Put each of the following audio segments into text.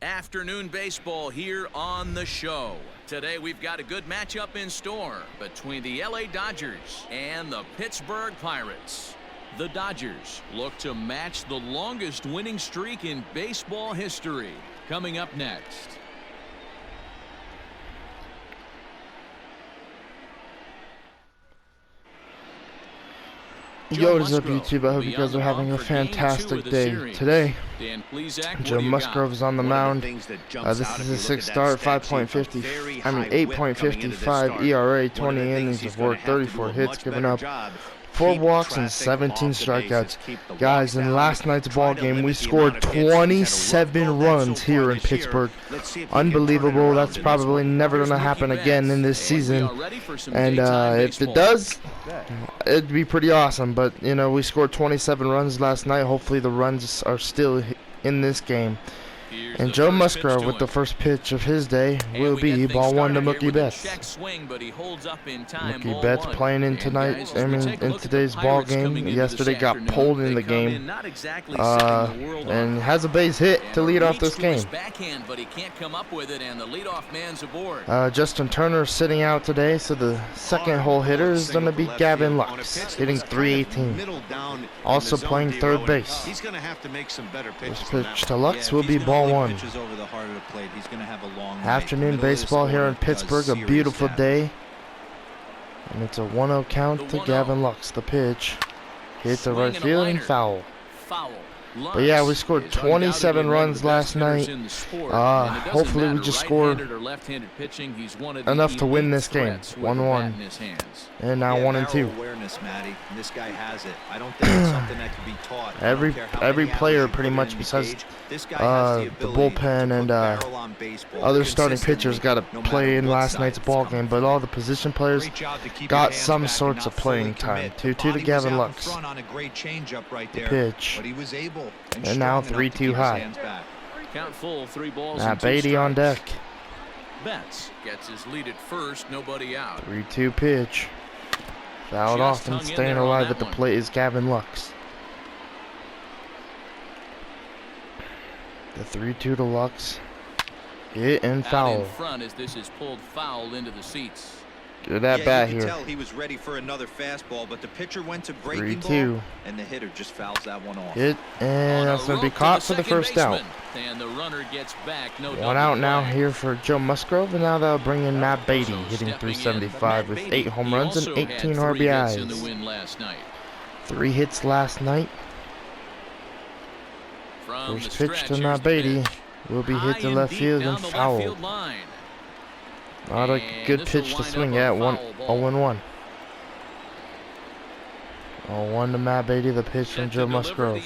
Afternoon baseball here on the show. Today we've got a good matchup in store between the LA Dodgers and the Pittsburgh Pirates. The Dodgers look to match the longest winning streak in baseball history. Coming up next. Yo, what is up, YouTube? I hope you guys are having a fantastic day today. Joe Musgrove is on the mound. This is a 6-start, 8.55 ERA, 20 innings of work, 34 hits, giving up 4 walks and 17 strikeouts. Guys, in last night's ball game, we scored 27 runs here in Pittsburgh. Unbelievable. That's probably never going to happen again in this season. And if it does, it'd be pretty awesome. But, you know, we scored 27 runs last night. Hopefully the runs are still in this game. And Joe Musgrove with the first pitch of his day will be ball 1 to Mookie Betts. Mookie Betts playing in tonight, in today's ball game. Yesterday got pulled in the game, and has a base hit to lead off this game. Justin Turner sitting out today, so the second hole hitter is going to be Gavin Lux, hitting .318. Also playing third base. This pitch to Lux will be ball 1. Afternoon baseball here in Pittsburgh, a beautiful day. And it's a 1-0 count to Gavin Lux. The pitch hit the right field and foul. But yeah, we scored 27 runs last night. Hopefully we just score enough to win this game. 1-1. And now 1-2. Every player pretty much besides the bullpen and other starting pitchers got to play in last night's ball game, but all the position players got some sorts of playing time. 2-2 to Gavin Lux. The pitch. And now 3-2 high. Count full, 3 balls. Now BEATY on deck. Betts gets his lead at first, nobody out. 3-2 pitch. Fouled off and staying alive at the plate is Gavin Lux. The 3-2 to Lux. Hit and foul. In front as this is pulled foul into the seats. Good at bat here. He was ready for another fastball, but the pitcher went to breaking 3-2. ball, and the hitter just fouls that one off. Hit, and that's going to be caught for the first out. And the runner gets back. One out now here for Joe Musgrove, and now they'll bring in Matt Beatty, hitting .375 with 8 home runs and 18 RBIs. 3 hits last night. First pitch to Matt Beatty will be hit to left field and foul. Not a good pitch to swing at. 0-1. 0-1 to Matt Beatty, the pitch from Joe Musgrove.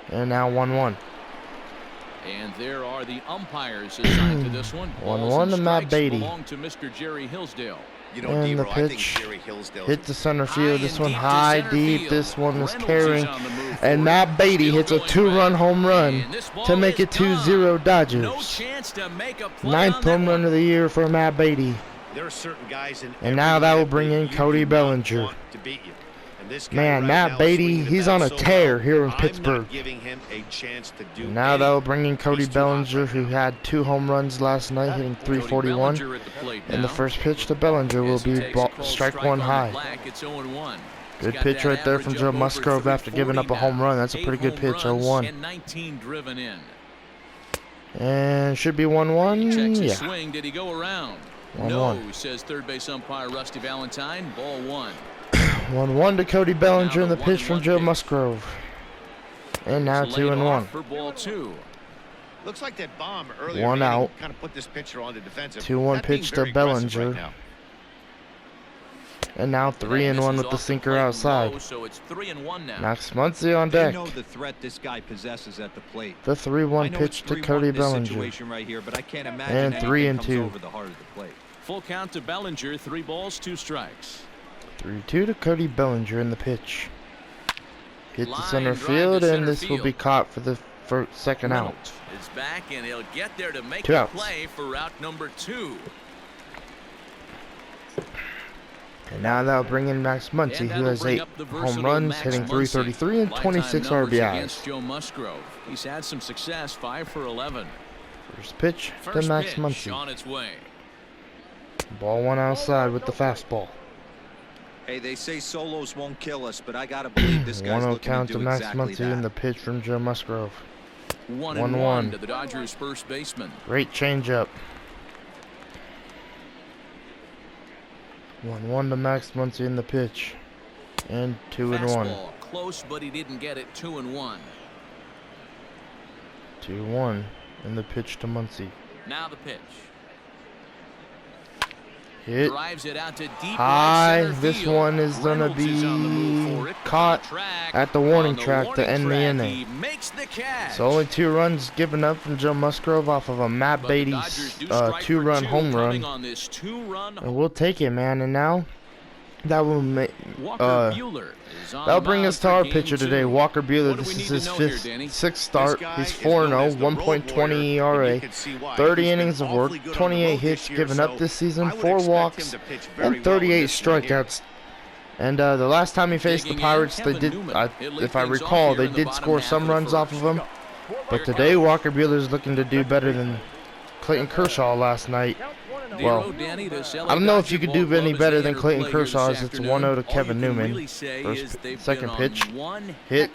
And now 1-1. And there are the umpires assigned to this one. 1-1 to Matt Beatty. To Mr. Jerry Hillsdale. And the pitch hit the center field. This one high, deep. This one is carrying. And Matt Beatty hits a 2-run home run to make it 2-0 Dodgers. 9th home run of the year for Matt Beatty. And now that will bring in Cody Bellinger. Man, Matt Beatty, he's on a tear here in Pittsburgh. Now that will bring in Cody Bellinger, who had 2 home runs last night, hitting .341. And the first pitch to Bellinger will be strike 1 high. Good pitch right there from Joe Musgrove after giving up a home run. That's a pretty good pitch, 0-1. And should be 1-1. Yeah. 1-1. No, says third base umpire Rusty Valentine. Ball 1. 1-1 to Cody Bellinger and the pitch from Joe Musgrove. And now 2-1. Looks like that bomb earlier 1 out. Kind of put this pitcher on the defensive. 2-1 pitch to Bellinger. Right now. And now 3-1 with the sinker outside. So it's 3-1 now. Max Muncy on deck. Know the threat this guy possesses at the plate. The 3-1 pitch to Cody Bellinger. Right here, but I can't imagine and 3-2. over the heart of the plate. Full count to Bellinger, 3 balls, 2 strikes. 3-2 to Cody Bellinger in the pitch. Hit the center field, and this will be caught for the second out. Is back, and he'll get there to make 2 the outs. play for route number 2. And now that'll bring in Max Muncy, who has 8 home runs, hitting .333 and 26 RBIs. Joe Musgrove. He's had some success, 5 for 11. First pitch to First Max pitch Muncy. on its way. Ball one outside with the fastball. Hey, they say solos won't kill us, but I gotta believe this guy's 1-0 looking count to to do Max exactly Muncy that. in the pitch from Joe Musgrove. 1-1 to the Dodgers first baseman. Great changeup. 1-1 to Max Muncy in the pitch. And 2-1. Fastball close, but he didn't get it. 2-1. 2-1 in the pitch to Muncy. Now the pitch. Hit Drives it out to deep high. right center This field. one is gonna Reynolds is on the move be for it. caught Track. at the warning On the track to warning end the track, inning. He makes the catch. So only 2 runs given up from Joe Musgrove off of a Matt But the Beatty's Dodgers do strike for 2-run two, home coming run. on this 2-run And we'll take it, man. And now that will make Walker Buehler is on that'll the bring mound us to for our game pitcher 2. today, Walker Buehler. What do This we is need his to know here, Danny? 6th start. This guy He's is 4-0, known as the road 1.20 warrior, and ERA, you can see why. 30 He's been innings of work, awfully good on the 28 road hits this year, given so up this season, I would 4 expect walks, him to pitch very and well in 38 this one here. strikeouts. And the last time he faced the Digging in, Pirates, they Kevin did, Newman. if I recall, they did score some runs off of him. But today, Walker Buehler's looking to do better than Clayton Kershaw last night. Well, I don't know if you could do any better than Clayton Kershaw as it's 1-0 to Kevin Newman. Second pitch, hit,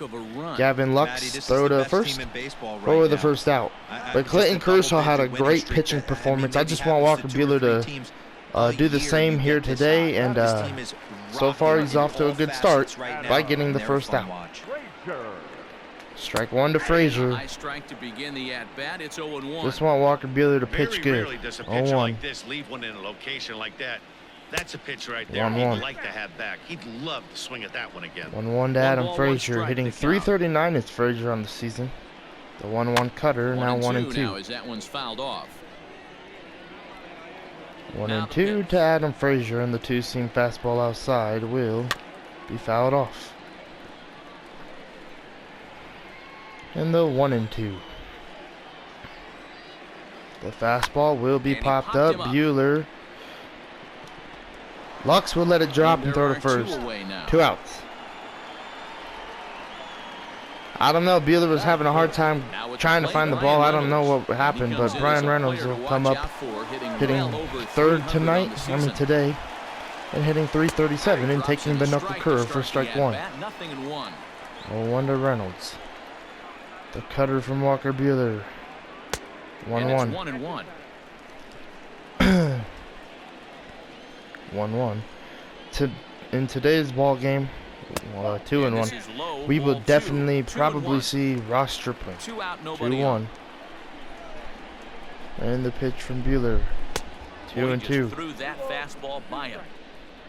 Gavin Lux, throw to first, throw the first out. But Clayton Kershaw had a great pitching performance. I just want Walker Buehler to do the same here today, and so far he's off to a good start by getting the first out. Strike 1 to Frazier. High strike to begin the at-bat. It's 0-1. Just want Walker Buehler to pitch Very good. rarely does a pitcher 0-1. like this leave one in a location like that. That's a pitch right there 1-1. he'd like to have back. He'd love to swing at that one again. 1-1 to Adam ball, one Frazier, strike hitting to count. 339 is Frazier on the season. The 1-1 cutter, now 1-2. Now as that one's fouled off. 1-2 to Adam Frazier, and the 2-seam fastball outside will be fouled off. And the 1-2. The fastball will be And he popped popped up. him up. Buehler. Lux will let it drop and throw to There are first. 2 away now. 2 outs. I don't know. Buehler was having a hard time Now with trying to plate, find the Brian ball. I don't know Reynolds. what happened, He comes but in Brian as a Reynolds player will to come watch up out for, hitting well over 3rd 300 tonight, on the I mean season. today, and hitting 337 and taking the knuckle curve for strike 1. Nothing in 1. 0-1 to Reynolds. The cutter from Walker Buehler. And it's 1-1. 1-1. 1-1. In today's ball game, 2-1. This is low, We will ball 2. definitely 2-1. probably see Ross Stripling. 2 out, nobody out. 2-1. And the pitch from Buehler. Boy, 2-2. just threw that fastball by him.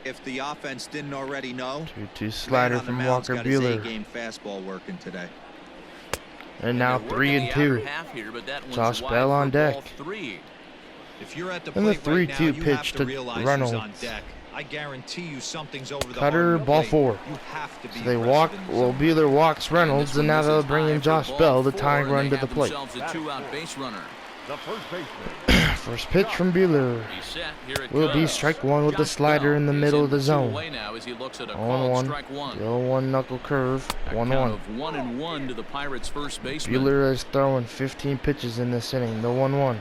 If the offense didn't already know, 2-2 slider man on the from mound's Walker got his Buehler. A-game fastball working today. And now they're working the outer 3-2. half here, but that one's Josh wide Bell for on ball deck. 3. If you're at the And the plate right now, 3-2 you pitch have to to realize Reynolds. who's on deck. I guarantee you something's over the Cutter, hard ball plate. 4. You have to be So they aggressive walk. in this Well, zone. Buehler walks Reynolds, and now they'll bring in Josh Bell, the tying run to the plate. A 2-out base runner. First pitch from Buehler He's set. Here it will be comes. strike 1 with the Josh slider Bell in the is middle of the 2 zone. away now as he looks at a 0-1. called strike 1. The 0-1 knuckle curve. A count 1-1. of 1-1 to the Pirates' first baseman. Buehler is throwing 15 pitches in this inning. The 1-1.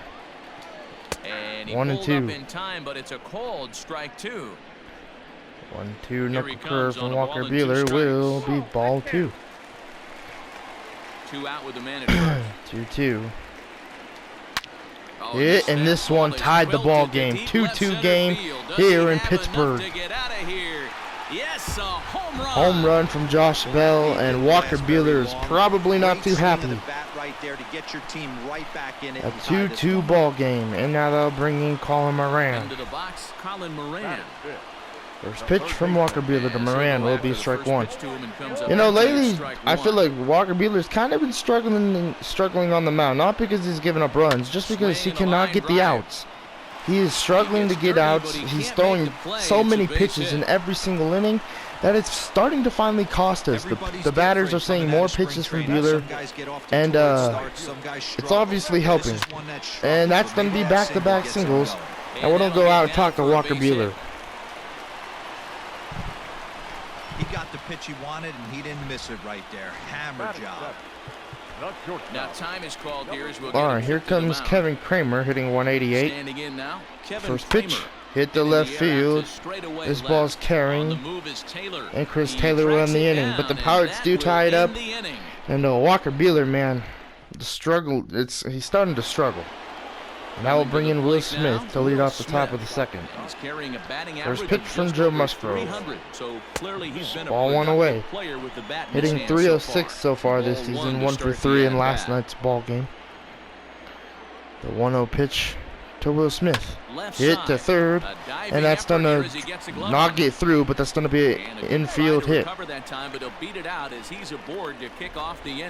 And he 1 and pulled 2. up in time, but it's a called strike 2. 1-2 knuckle he curve comes on from a Walker ball and 2 Buehler will strikes. be ball 2. 2 out with the man at first. 2-2. Oh, Hit, and this fastball one is tied the quilted ball to game. deep 2-2 left center game field. Does here he in have Pittsburgh. enough to get out of here? Yes, a home run. Home run from Josh Bell, and Walker Buehler is probably not too happy. A 2-2 ball game, and now they'll bring in Colin Moran. Into the box, Colin Moran. First pitch from Walker Buehler to Moran will be strike 1. Pitch to him and comes up You know, empty, lately, strike I 1. feel like Walker Buehler's kind of been struggling on the mound. Not because he's giving up runs, just because he Swing and a cannot line get the drive. outs. He is struggling to gets get dirty, outs. but he He's can't throwing make the play. so It's a many base pitches in hit. every single inning that it's starting to finally cost us. The batters are seeing more pitches from Buehler, and it's obviously helping. And that's going to be back-to-back singles. And we're going to go out and talk to Walker Buehler. He got the pitch he wanted, and he didn't miss it right there. Hammer job. Now time is called here as we'll All get right, here comes Kevin Kramer hitting 188. Standing in now, First pitch, hit the left field. This ball's carrying, and Chris Taylor won the inning. But the Pirates do tie it up. And Walker Buehler, man, the struggle. He's starting to struggle. And that will bring in Will Smith to lead off the top of the second. First pitch from Joe Musgrove. Ball one away. Hitting 306 so far this season, 1 for 3 in last night's ball game. The 1-0 pitch to Will Smith. Hit to third, and that's going to not get through, but that's going to be an infield hit.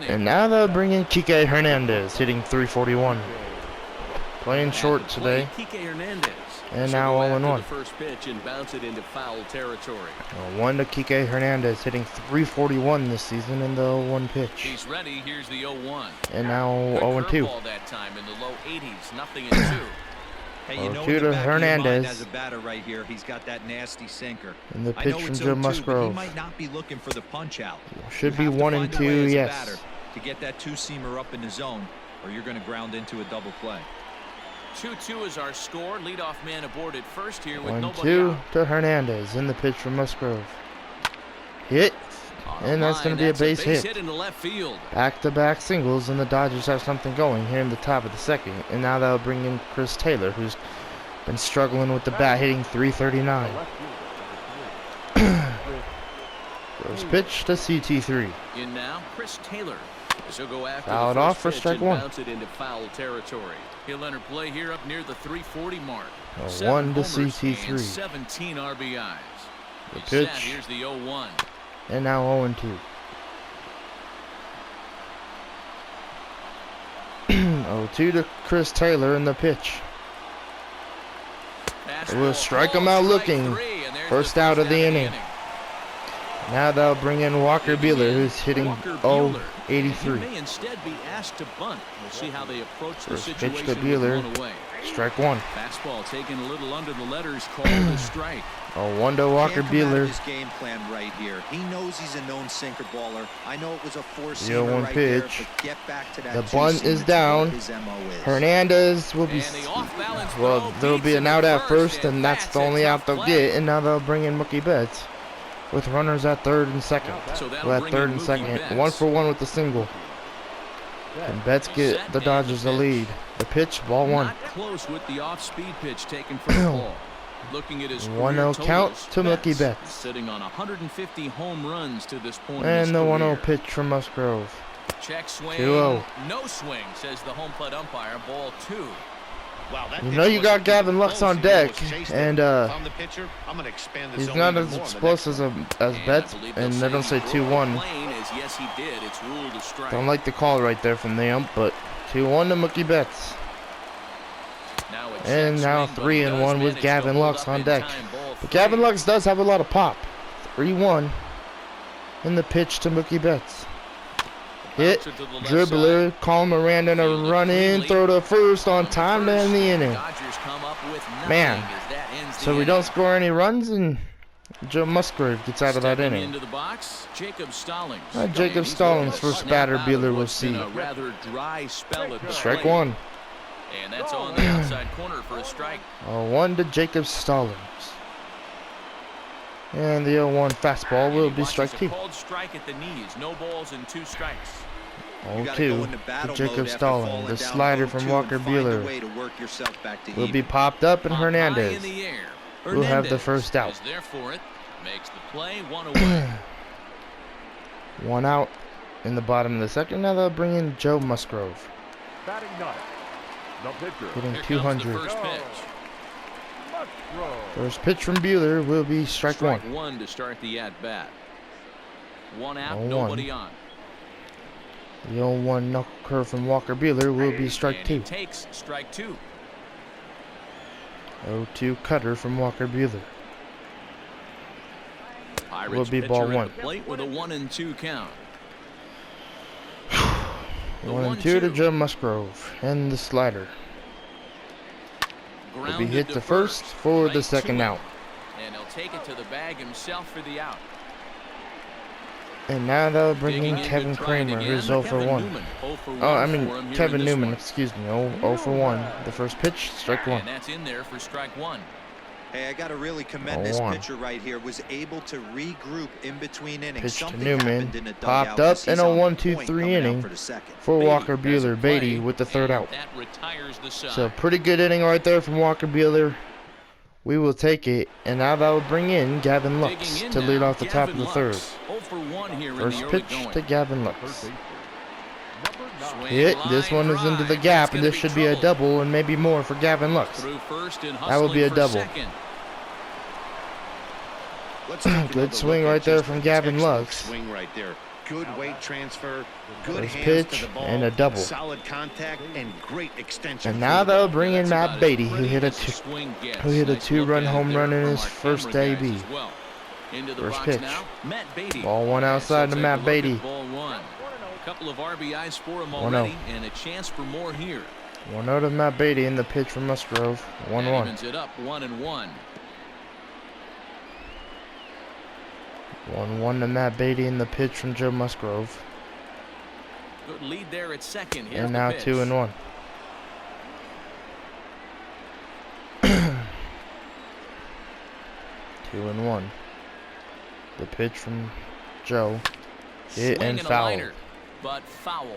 And now they'll bring in Kike Hernandez, hitting 341. Playing short today. And now 0-1. First pitch and bounce it into foul territory. 1 to Kike Hernandez, hitting 341 this season in the 0-1 pitch. He's ready. Here's the 0-1. And now 0-2. That time in the low 80s, nothing in 2. Hey, you know, 2 to Hernandez. As a batter right here, he's got that nasty sinker. And the pitch from Joe Musgrove. He might not be looking for the punch out. Should be 1 and 2, yes. To get that two-seamer up in the zone, or you're going to ground into a double play. 2-2 is our score. Leadoff man aboard at first here with 1-2 to Hernandez. In the pitch from Musgrove. Hit. And that's going to be a base hit. Into left field. Back-to-back singles, and the Dodgers have something going here in the top of the second. And now they'll bring in Chris Taylor, who's been struggling with the bat, hitting 339. First pitch to CT3. In now, Chris Taylor. So go after fouled off for strike 1. Bounce it into foul territory. He'll enter play here up near the 340 mark. 1 to CT3. 17 RBIs. The pitch. Here's the 0-1. And now 0-2. 0-2 to Chris Taylor in the pitch. It will strike him out looking. First out of the inning. Now they'll bring in Walker Buehler, who's hitting 0-83. May instead be asked to bunt. We'll see how they approach the First situation. pitch to Buehler. Strike 1. Fastball taken a little under the letters, called a strike. 0-1 to Walker Buehler. His game plan right here. He knows he's a known sinker baller. I know it was a 4-0 right pitch. There, but get back to that. The bunt is down. Hernandez will be. Well, there will be an out at first, and that's the only out they'll get. And now they'll bring in Mookie Betts with runners at third and second. Well, at third and second. 1 for 1 with the single. And Betts get the Dodgers the lead. The pitch, ball 1. Not close with the off-speed pitch taken from the ball. Looking at his 1-0 count to Mookie Betts. Sitting on 150 home runs to this point. And the 1-0 pitch from Musgrove. Check swing. 2-0. No swing, says the home plate umpire. Ball 2. Wow, you know you got Gavin Lux on deck, and he's not as explosive as Betts, and they don't say 2-1. Yes, he did. It's ruled a strike. Don't like the call right there from the ump, but 2-1 to Mookie Betts. And now 3-1 with Gavin Lux on deck. But Gavin Lux does have a lot of pop. 3-1 in the pitch to Mookie Betts. Hit, dribbler, call Miranda to run in, throw to first on time to end the inning. Man, so we don't score any runs, and Joe Musgrove gets out of that inning. Jacob Stallings, first batter Buehler will see. Strike 1. And that's on the outside corner for a strike. 1 to Jacob Stallings. And the 0-1 fastball will be strike 2. Called strike at the knees. No balls and 2 strikes. 0-2 to Jacob Stallings. The slider from Walker Buehler will be popped up, and Hernandez will have the first out. Makes the play 1 away. 1 out in the bottom of the second. Now they'll bring in Joe Musgrove. Hitting 200. First pitch from Buehler will be strike 1. 1 to start the at-bat. 1 out, nobody on. The 0-1 knuckle curve from Walker Buehler will be strike 2. Takes strike 2. 0-2 cutter from Walker Buehler. Will be ball 1. Plate with a 1-2 count. 1-2 to Joe Musgrove, and the slider will be hit to first for the second out. And he'll take it to the bag himself for the out. And now they'll bring in Kevin Kramer, who's 0 for 1. Oh, I mean Kevin Newman, excuse me. 0 for 1. The first pitch, strike 1. And that's in there for strike 1. Hey, I got to really commend this pitcher right here. Was able to regroup in between innings. Pitch to Newman, popped up in a 1-2-3 inning for Walker Buehler. Beatty with the third out. So pretty good inning right there from Walker Buehler. We will take it, and now that will bring in Gavin Lux to lead off the top of the third. First pitch to Gavin Lux. Hit. This one is into the gap, and this should be a double and maybe more for Gavin Lux. That will be a double. Good swing right there from Gavin Lux. Good weight transfer, good First pitch and a double. Solid contact and great extension. And now they'll bring in Matt Beatty, who hit a 2-run home run in his first debut. First pitch. Ball one outside to Matt Beatty. A couple of RBIs for him already, and a chance for more here. 1-0 to Matt Beatty in the pitch from Musgrove. 1-1. Evens it up 1-1. 1-1 to Matt Beatty in the pitch from Joe Musgrove. Good lead there at second. Here's And now 2-1. Two and one. The pitch from Joe. Hit and foul. But foul.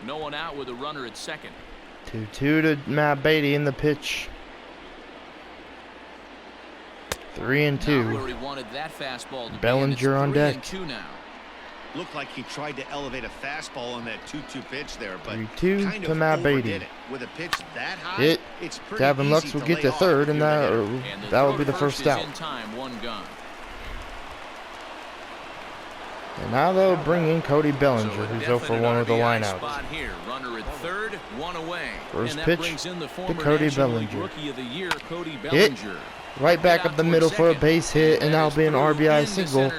No one out with a runner at second. 2-2 to Matt Beatty in the pitch. 3-2. Bellinger on deck. Looked like he tried to elevate a fastball on that 2-2 pitch there, but 3-2 to Matt Beatty. With a pitch that high, Hit. it's Gavin Lux will get to third, and that will be the first out. And now they'll bring in Cody Bellinger, who's 0 for 1 with a line out. First pitch to Cody Bellinger. Hit. Right back up the middle for a base hit, and that'll be an RBI single.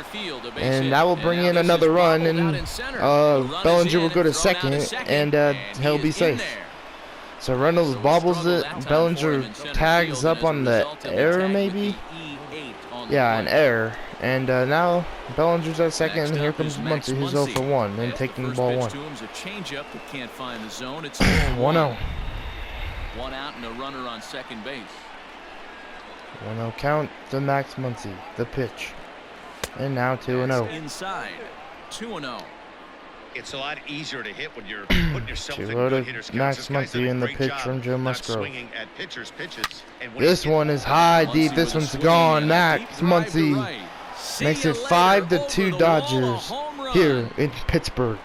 And that will bring in another run, and Bellinger will go to second, and he'll be safe. So Reynolds bobbles it. Bellinger tags up on the error, maybe? Yeah, an error. And now Bellinger's at second, and here comes Muncy, who's 0 for 1, and taking the ball 1. 1-0. 1 out and a runner on second base. 1-0 count to Max Muncy, the pitch. And now 2-0. Inside. 2-0. It's a lot easier to hit when you're putting yourself in good hitters' Max Muncy in the pitch from Joe Musgrove. Pitches, this one is high, deep. This one's gone. Max Muncy makes it 5-2 Dodgers here in Pittsburgh.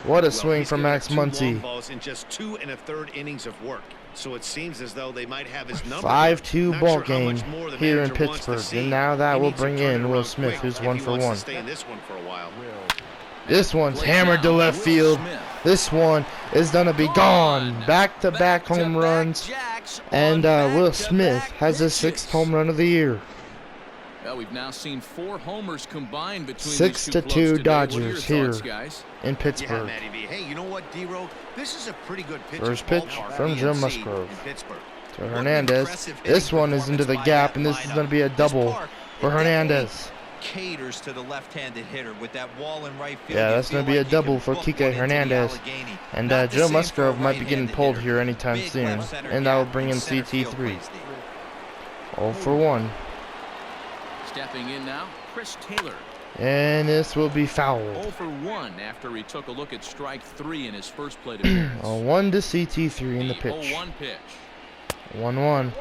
What a swing from Max Muncy. In just 2 1/3 innings of work. So it seems as though they might have his number. 5-2 ball game here in Pittsburgh, and now that will bring in Will Smith, who's 1 for 1. This one's hammered to left field. This one is gonna be gone. Back-to-back home runs, and Will Smith has his 6th home run of the year. Well, we've now seen 4 homers combined between 6-2 Dodgers here in Pittsburgh. Yeah, Matty B. Hey, you know what, D-Row? This is a pretty good pitch. First pitch from Joe Musgrove to Hernandez. This one is into the gap, and this is going to be a double for Hernandez. Caters to the left-handed hitter with that wall in right field. Yeah, that's going to be a double for Kike Hernandez. And Joe Musgrove might be getting pulled here anytime soon. And that will bring in CT3. 0 for 1. Stepping in now, Chris Taylor. And this will be fouled. 0 for 1 after he took a look at strike 3 in his first plate appearance. 1 to CT3 in the pitch. 0-1 pitch. 1-1.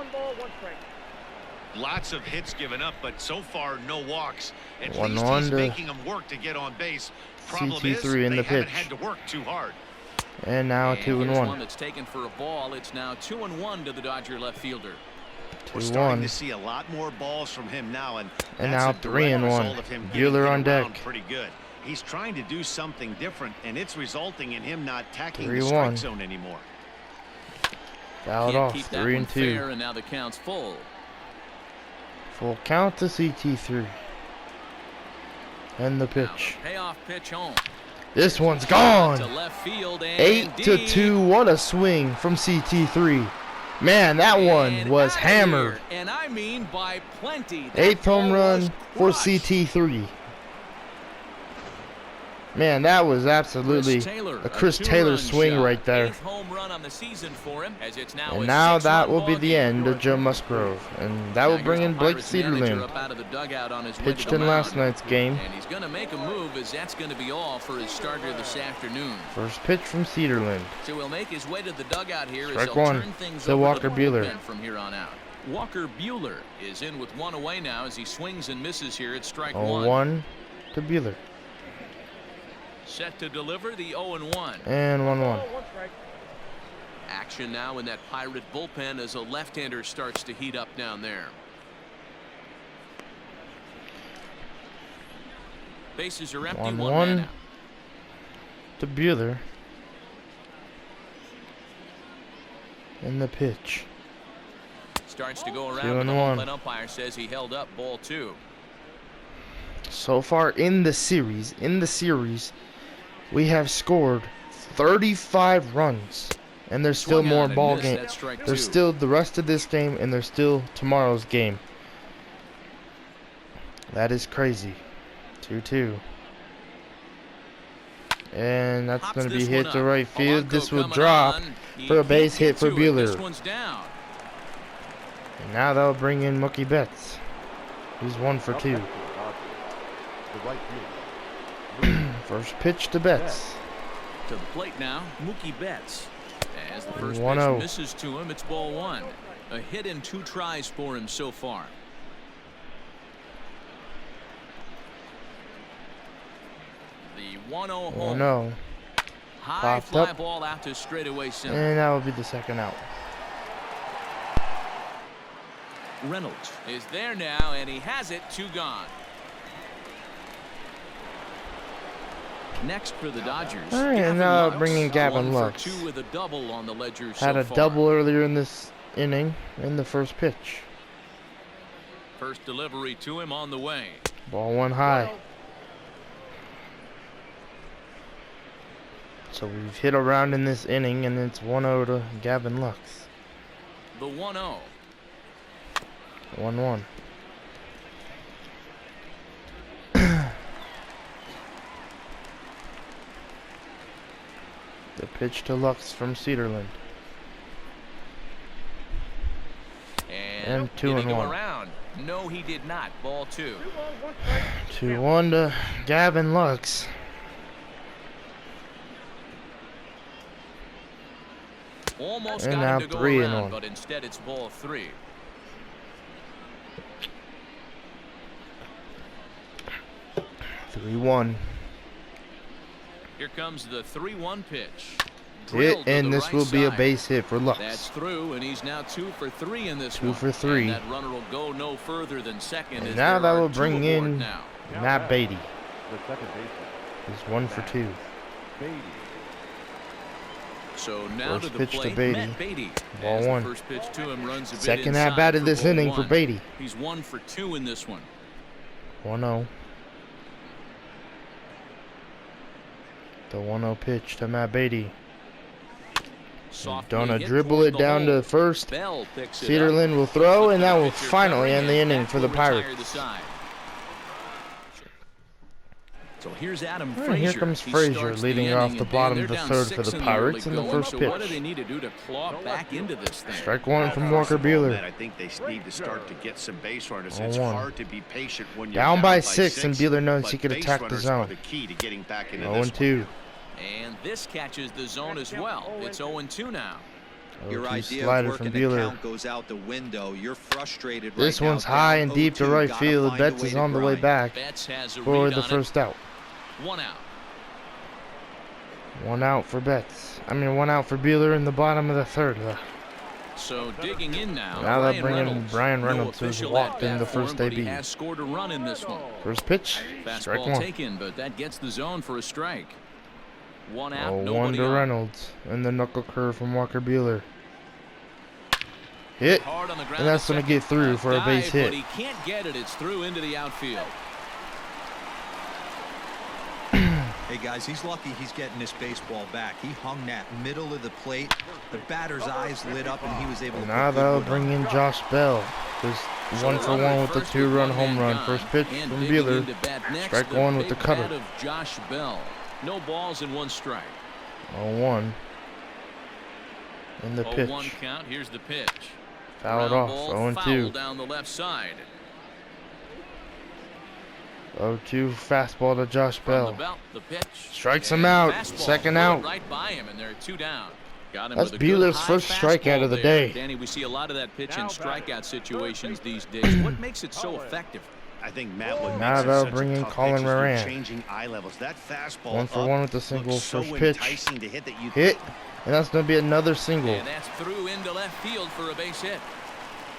Lots of hits given up, but so far no walks. At least 1-1 he's to making them work to get on base. Problem is, CT3 in the they haven't pitch. had to work too hard. And now 2-1. One that's taken for a ball. It's now 2-1 to the Dodger left fielder. We're starting to see a lot more balls from him now, and now 3-1. Buehler on deck. Pretty good. He's trying to do something different, and it's resulting in him not tacking the 3-1. strike zone anymore. Fouled off. 3-2. And now the count's full. Full count to CT3. And the pitch. Payoff pitch home. This one's gone. 8-2. What a swing from CT3. Man, that one was hammered. And I mean by plenty. 8th home run for CT3. Man, that was absolutely a Chris Taylor swing right there. And now that will be the end of Joe Musgrove. And that will bring in Blake Cederlind. Pitched in last night's game. And he's going to make a move, as that's going to be all for his starter this afternoon. First pitch from Cederlind. So he'll make his way to the dugout here. Strike one to Walker Buehler. From here on out. Walker Buehler is in with one away now as he swings and misses here at strike one. 0-1 to Buehler. Set to deliver the 0-1. And 1-1. Action now in that Pirate bullpen as a left-hander starts to heat up down there. Bases are empty. 1-1 to Buehler. And the pitch. Starts to go around, but the bullpen umpire says he held up ball 2. So far in the series, we have scored 35 runs, and there's still more ball game. There's still the rest of this game, and there's still tomorrow's game. That is crazy. 2-2. And that's going to be hit to right field. This will drop for a base hit for Buehler. And now they'll bring in Mookie Betts. He's 1 for 2. First pitch to Betts. To the plate now, Mookie Betts. As the first 1-0. pitch misses to him, it's ball 1. A hit in 2 tries for him so far. The 1-0 home. 1-0. High fly ball out to straightaway center. And that will be the second out. Reynolds is there now, and he has it. 2 gone. Next for the Dodgers. All right, and now bringing Gavin Lux. 2 with a double on the ledger Had a double earlier in this inning in the first pitch. First delivery to him on the way. Ball 1 high. So we've hit around in this inning, and it's 1-0 to Gavin Lux. The 1-0. 1-1. The pitch to Lux from Cederlind. And 2-1. No, he did not. Ball 2. 2-1 to Gavin Lux. Almost and got now him to go 3-1. around, but instead it's ball 3. Here comes the 3-1 pitch. Hit, and this will be a base hit for Lux. That's through, and he's now 2 for 3 in this 2 for 3. And that runner will go no further than second. And now that will bring in Matt Beatty. He's 1 for 2. So now first to the pitch plate, to Beatty. Matt Beatty. Ball 1. First pitch to him runs a bit Second inside at bat of this inning for Beatty. He's 1 for 2 in this one. 1-0. The 1-0 pitch to Matt Beatty. Donna dribble it down to first. Cederlind will throw, and that will finally end the inning for the Pirates. So here's Adam Right, Frazier. here comes Frazier leading off the bottom of the third for the Pirates in the first pitch. What do they need to do to claw back into this thing? Strike 1 from Walker Buehler. I think they need to start to get some base runners. It's hard to be patient when you're down by 6, and Buehler knows he could attack the zone. 0-2. And this catches the zone as well. It's 0-2 now. Your idea slider of from working the Buehler. count goes out the window. You're frustrated This right one's now. high Down and deep to 0-2, right gotta field. find Betts a is way on to the way grind. back Betts has a for read the on first out. 1 out. 1 out for Betts. 1 out for Buehler in the bottom of the third. So digging in now. Now they're bringing Brian Reynolds, who's walked in the first He debut. has scored a run in this one. First pitch, strike Fastball 1. taken, but that gets the zone for a strike. 1 out, 1 nobody to on. Reynolds, and the knuckle curve from Walker Buehler. Hit, Hard on the ground and that's going to get through for a base hit. But he can't get it. It's through into the outfield. Hey guys, he's lucky he's getting this baseball back. He hung that middle of the plate. The batter's eyes lit up, and he was able to. Now they'll bring in Josh Bell. Who's 1 for 1 with the 2-run home run. First pitch from Buehler. Strike 1 with the cutter. Of Josh Bell. No balls and 1 strike. 0-1. And the pitch. 0-1 count. Here's the pitch. Fouled off. 0-2. Down the left side. 0-2 fastball to Josh Bell. The pitch. Strikes him out. Second out. Right by him, and there are 2 down. Got him. That's with a good Buehler's high first strikeout of the day. Danny, we see a lot of that pitch in strikeout situations these days. What makes it so effective? I think Matt would now they'll bring in Colin Moran. Changing eye levels. That fastball 1 for 1 with the single. First pitch. To hit, that you hit, and that's going to be another single. And that's through into left field for a base hit.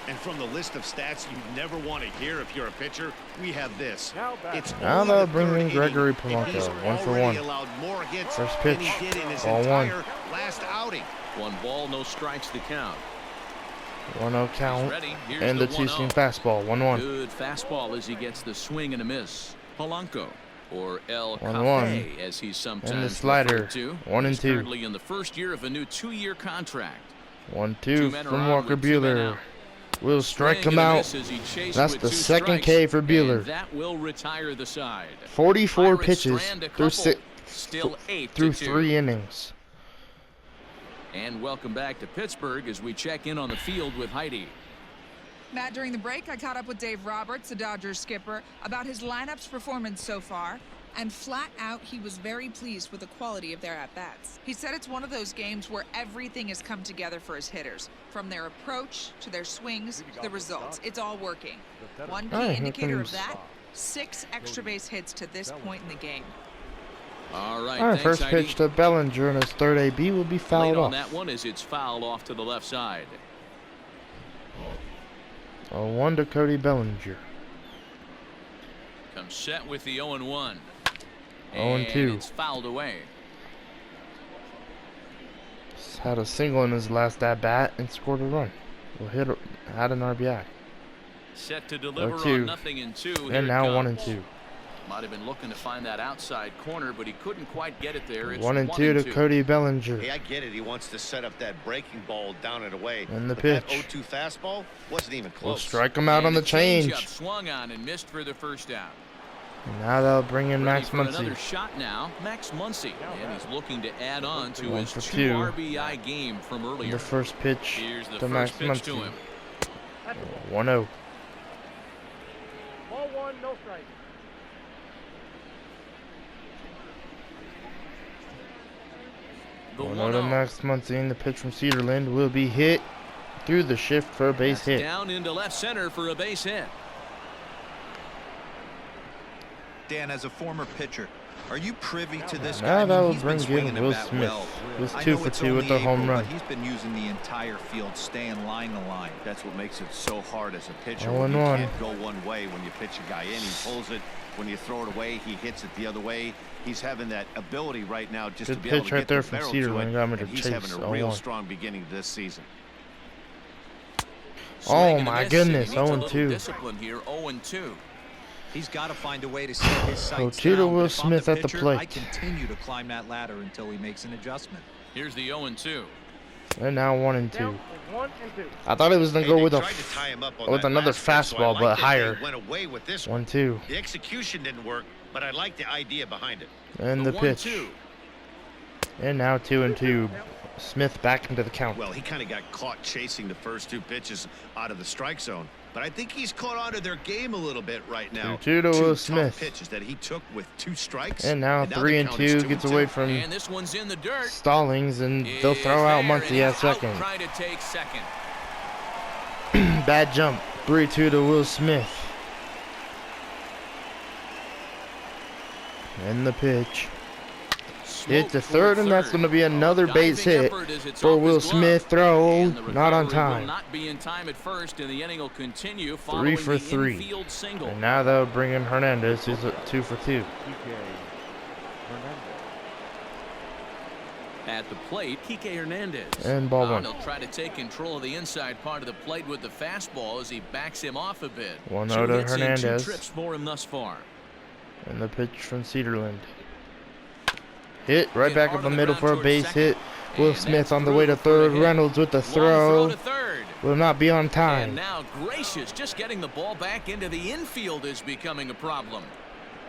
And from the list of stats you never want to hear if you're a pitcher, we have this. It's now they'll bring in Gregory Polanco. 1 for 1. More hits First pitch. than he did in his Ball 1. last outing. 1 ball, no strikes to count. 1-0 count, and the 2-seam fastball. 1-1. Good fastball as he gets the swing and a miss. Polanco, or El 1-1, Cafe, as he's sometimes and the slider. 1-2. Currently in the first year of a new 2-year contract. 1-2 from Walker Buehler. Will strike him out. That's the second K for Buehler. That will retire the side. 44 pitches through 3 innings. And welcome back to Pittsburgh as we check in on the field with Heidi. Matt, during the break, I caught up with Dave Roberts, the Dodgers skipper, about his lineup's performance so far. And flat out, he was very pleased with the quality of their at-bats. He said it's one of those games where everything has come together for his hitters. From their approach, to their swings, to the results. It's all working. One key indicator of that, 6 extra base hits to this point in the game. All right, thanks, first Heidi. pitch to Bellinger, and his third AB will be fouled off. On that one as it's fouled off to the left side. 0-1 to Cody Bellinger. Comes set with the 0-1. 0-2. It's fouled away. He's had a single in his last at-bat and scored a run. Had an RBI. Set to deliver 0-2. on 0-2. And now 1-2. Might have been looking to find that outside corner, but he couldn't quite get it there. It's 1-2 to Cody Bellinger. Hey, I get it. He wants to set up that breaking ball down and away. And the but pitch. That 0-2 fastball wasn't even close. We'll strike him out on the change. Swung on and missed for the first out. And now they'll bring in Max Muncy. Another shot now, Max Muncy, and he's looking to add on to his 2 2 RBI game from earlier. The first pitch Here's the to Max first pitch Muncy. to him. 1-0. Ball 1, no strike. The 1-0 to Max Muncy, and the pitch from Cedarland will be hit through the shift for a base hit. Down into left center for a base hit. Dan, as a former pitcher, are you privy to this Now guy? that will He's been bring swinging in the Will bat Smith. well. He was I 2 know for it's 2 with the only home April, run. but he's been using the entire field, staying line to line. That's what makes it so hard as a pitcher. 0-1. You can't go one way when you pitch a guy in. He pulls it. When you throw it away, he hits it the other way. He's having that ability right now just Good to be able pitch to right get there the from barrel Cedarland. to it. Got him to And he's chase. having a real 0-1. strong beginning to this season. Oh my goodness, 0-2. Discipline here, 0-2. He's got to find a way to set his sights Coachito down. Will If I'm the Smith at the pitcher, plate. I continue to climb that ladder until he makes an adjustment. Here's the 0-2. And now 1-2. 1 and 2. I thought it was gonna go with Tried to tie him up on that another last pitch, so I fastball, but liked it. They higher. went away with this one. 1-2. The execution didn't work, but I like the idea behind it. And the pitch. 1-2. And now 2-2. Smith back into the count. Well, he kind of got caught chasing the first 2 pitches out of the strike zone. But I think he's caught on to their game a little bit right now. 2-2 to 2 Will tough Smith. pitches that he took with 2 strikes. And now the 3-2 count is gets 2-2. away from And this one's in the dirt. Stallings, and they'll throw out Muncy at second. Trying to take second. Bad jump. 3-2 to Will Smith. And the pitch. Hit the third, and that's going to be another base hit for Will Smith. Throw not on time. Not be in time at first, and the inning will continue 3 for 3. And now they'll bring in Hernandez, who's at 2 for 2. At the plate, Kike Hernandez. And ball 1. He'll try to take control of the inside part of the plate with the fastball as he backs him off a bit. 1-0 to Hernandez. 2 trips for him thus far. And the pitch from Cedarland. Hit right back up the middle for a base hit. Will Smith on the way to third. Reynolds with the throw. Will not be on And time. now Gracious just getting the ball back into the infield is becoming a problem.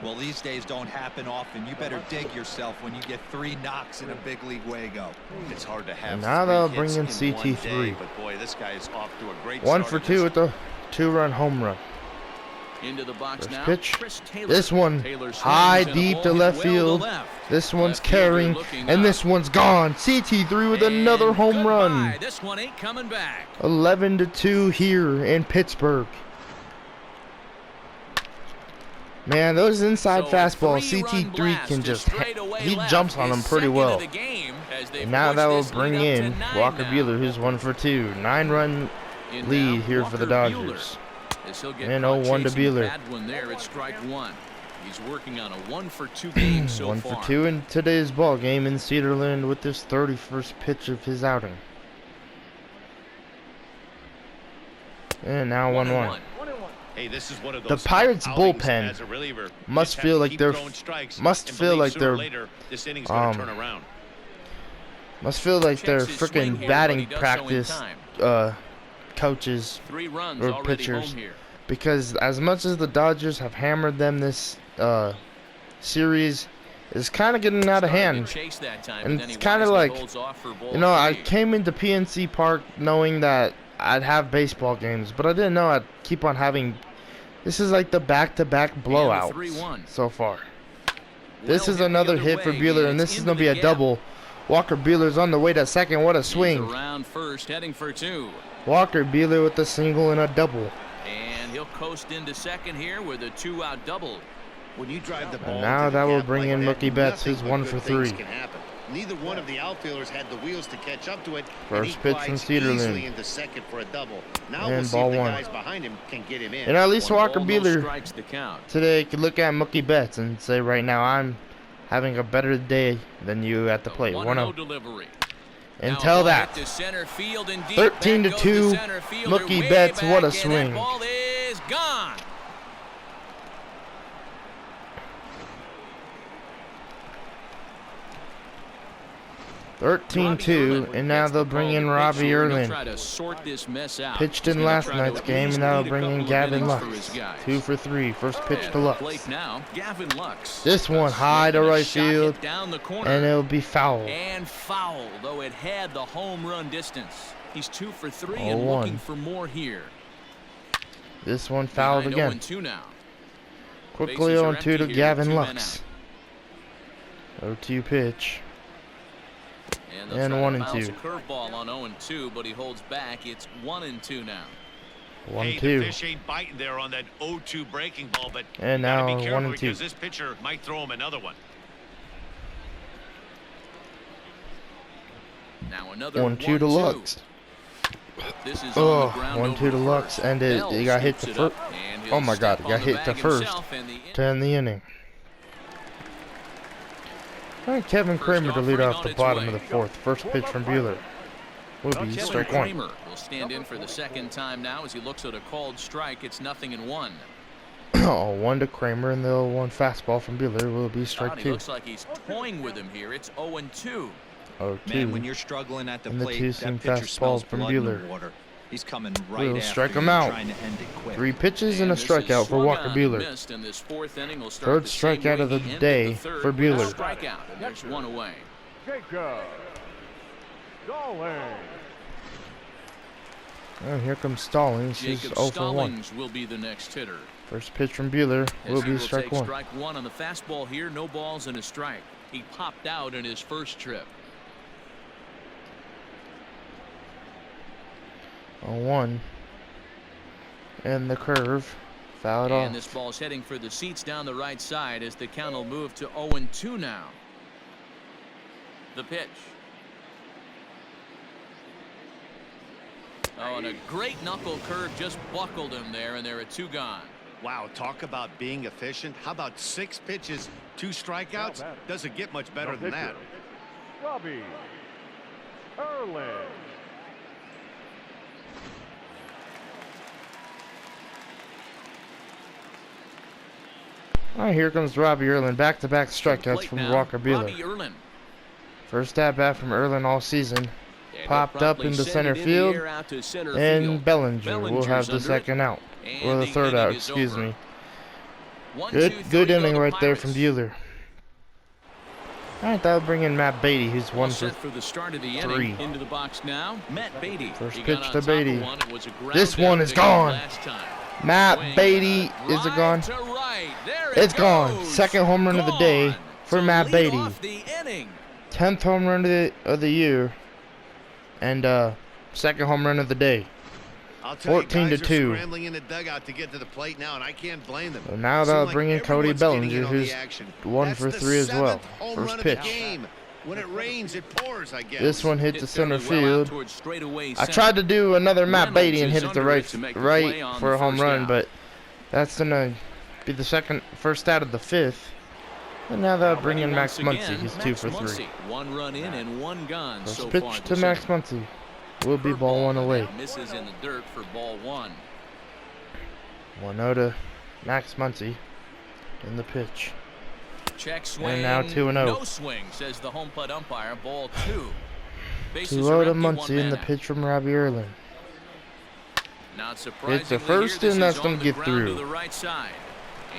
Well, these days don't happen often. You better dig yourself when you get 3 knocks in a big league Wago. It's hard to have. And now they'll bring in one CT3. day, but boy, this guy is off to a great 1 start for in 2 this. with the 2-run home run. Into the box First now. pitch. Chris Taylor. This one Taylor swings high and the deep ball to hit left well to field. left. This one's Left fielder carrying, looking and up. this one's gone. CT3 with another And home goodbye. run. This one ain't coming back. 11-2 here in Pittsburgh. Man, those inside So a fastballs, three-run CT3 blast can to just straightaway he left, jumps on his them pretty second well. of the game as they And now push that will this bring lead up in to 9 Walker now. Buehler, who's 1 for 2. 9-run In lead now, here for the Walker Dodgers. Buehler, as he'll get And caught 0-1 to chasing a Buehler. bad one there at strike 1. He's working on a 1 for 2 game so 1 far. for 2 in today's ball game in Cedarland with this 31st pitch of his outing. And now 1-1. Hey, this is one of The those Pirates outings bullpen as a reliever. must Just have feel to like keep they're throwing strikes must and feel believe like sooner or they're later, this inning's gonna turn around. Must feel like Checks their his swing freaking here, batting but he does so in practice time. coaches 3 runs or already pitchers. home here. Because as much as the Dodgers have hammered them this series, it's kind of getting out of Started to hand. chase that time, And but then it's he kind of wisely like, holds off for ball you know, I 3. came into PNC Park knowing that I'd have baseball games, but I didn't know I'd keep on having. This is like the back-to-back blowouts 3-1. so far. This Well is hit another the hit other for way, Buehler, and it's this is into going to be the a gap. double. Walker Buehler's on the way to second. What a He's swing. around first, heading for 2. Walker Buehler with a single and a double. And he'll coast into second here with a 2-out double. When you drive the ball now into the that will gap bring like in that, Mookie Betts, nothing his but 1 good for things 3. can happen. Neither one of the outfielders had the wheels to catch up to it. First and pitch he from glides Cedarland. easily into second for a double. Now And we'll see ball if the 1. guys behind him can get him in. And at least One Walker ball, no Buehler strikes the count. today could look at Mookie Betts and say, right now, I'm having a better day than you at the plate. 1-0 delivery. Until Now a ball that. hit to center field and deep. 13 to Back goes 2, the center fielder, Mookie way Betts, back, what a and swing. that ball is gone. 13-2, and now they'll bring in Robbie Erlin. Try to sort this mess out. Pitched He's in gonna last try to night's at game, least and that'll lead a bring in couple of Gavin innings Lux. for his guys. 2 for 3, first pitch At to the Lux. plate now, Gavin Lux. This A one high swing to and a right shot hit field, down the corner. and it'll be foul. And foul, though it had the home run distance. He's 2 for 3 and 0-1. looking for more here. This one fouled Behind again. 0-2 now. Quickly Bases are 0-2 empty to here, Gavin 2 men Lux. 0-2 pitch. And they'll And try to 1 and bounce 2. a curveball on 0-2, but he holds back. It's 1-2 now. 1-2. Hey, the fish ain't biting there on that 0-2 breaking ball, but And you gotta now be careful 1 and 2. because this pitcher might throw him another one. Now another 1-2 to Lux. This is Oh, on the ground 1-2 to over Lux, first. and it Bell got hit scoops to it first. up, and he'll Oh my God, step it got on the hit to bag first himself, and the to end the inning. All right, Kevin First Kramer to lead offering off on the its bottom way. of the 4th. First pitch from Buehler will be Kevin strike 1. Kramer will stand in for the second time now as he looks at a called strike. It's 0-1. 1 to Kramer, and the 0-1 fastball from Buehler will be strike He 2. looks like he's toying with him here. It's 0-2. 0-2. Man, when you're struggling at the And the plate, two-seam that pitcher fastball smells from blood in Buehler. the water. He's coming right Will after strike you, him out. trying to end it quick. 3 pitches and a this is strikeout for swung Walker on and Buehler. missed, and this 4th inning will start Third the same strikeout way of the he ended day the third for with a Buehler. Strikeout, and there's 1 away. Jacob Stallings. Oh, here comes Stallings. He's Jacob 0 for 1. Stallings will be the next hitter. First pitch from Buehler As will he be strike take 1. strike 1 on the fastball here. No balls and a strike. He popped out in his first trip. 0-1. And the curve. Fouled And off. this ball's heading for the seats down the right side as the count will move to 0-2 now. The pitch. Oh, and a great knuckle curve just buckled him there, and there are 2 gone. Wow, talk about being efficient. How about 6 pitches, 2 strikeouts? Doesn't get much better than that. Robbie Erlin. All right, here comes Robbie Erlin. Back-to-back strikeouts Plate from now, Walker Robbie Buehler. Erlin. First at-bat from Erlin all season. And Popped he'll up promptly into send center it in the field. air out to center And field. Bellinger will have Bellinger's the under second it, out. and Or the third inning out, is excuse over. me. Good inning right there from Buehler. Alright, that'll bring in Matt Beatty, who's one for the start of the 3. inning. Into the box now, Matt Beatty. First pitch to Beatty. This one is gone. Matt Beatty, is it gone? It's gone. Second home run of the day for Matt Beatty. 10th home run of the year, and second home run of the day. 14-2. Scrambling in the dugout to get to the plate now, and I can't blame them. So now they'll bring in Cody Bellinger, who's 1 for 3 as well. First pitch. When it rains, it pours, I guess. This one hit to center field. I tried to do another Matt Beatty and hit it to right for a home run, but that's gonna be the first out of the 5th. And now they'll bring in Max Muncy. He's 2 for 3. 1 run in and 1 gone. First pitch to Max Muncy. Will be ball 1 away. Misses in the dirt for ball 1. 1-0 to Max Muncy in the pitch. Check swing. And now 2-0. No swing, says the home plate umpire. Ball 2. 2-0 to Muncy in the pitch from Robbie Erlin. It's the first, and that's going to get through. To the right side.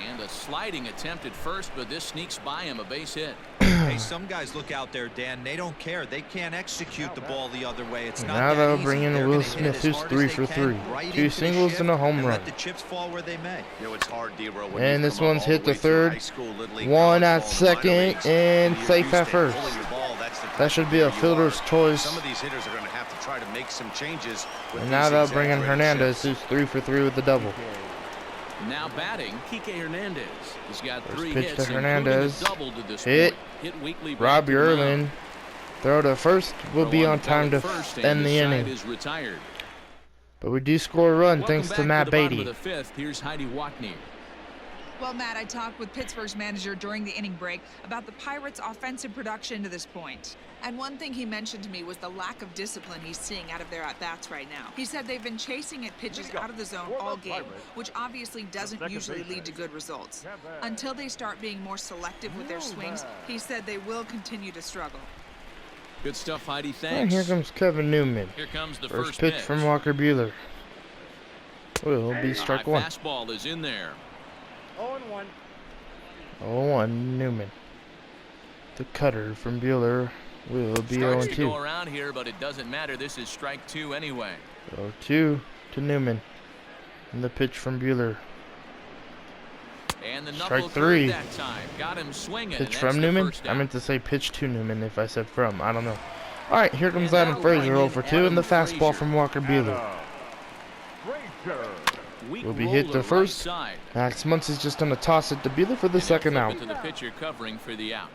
And a sliding attempt at first, but this sneaks by him, a base hit. Hey, some guys look out there, Dan. They don't care. They can't execute the ball the other way. It's not now they'll bring in Will Smith, who's 3 for 3. 2 singles and a home run. Let the chips fall where they may. You know, it's hard, D-Row, and this one's hit to third. 1 at second, and safe at first. That should be a fielder's choice. Some of these hitters are going to have to try to make some changes. And now they'll bring in Hernandez, who's 3 for 3 with the double. Now batting, Kike Hernandez. He's got 3 pitch hits, to Hernandez. double to this Hit. Weekly Robbie Erlin. Throw to first will be on time to end the inning. But we do score a run thanks to Matt Beatty. Here's Heidi Watney. Well, Matt, I talked with Pittsburgh's manager during the inning break about the Pirates' offensive production to this point. And one thing he mentioned to me was the lack of discipline he's seeing out of their at-bats right now. He said they've been chasing at pitches out of the zone all game, which obviously doesn't usually lead to good results. Until they start being more selective with their swings, he said they will continue to struggle. Good stuff, Heidi. Thanks. And here comes Kevin Newman. Here comes the first pitch from Walker Buehler. Will be strike 1. Fastball is in there. 0-1. 0-1 Newman. The cutter from Buehler will be 0-2. Go around here, but it doesn't matter. This is strike 2 anyway. 0-2 to Newman. And the pitch from Buehler. And the strike 3. That time. Got him swinging. Pitch from Newman? I meant to say pitch to Newman if I said from. I don't know. All right, here comes Adam Frazier, 0 for 2, and the fastball from Walker Buehler. Will be hit to first. Max Muncy's just going to toss it to Buehler for the second out. To the pitcher covering for the out.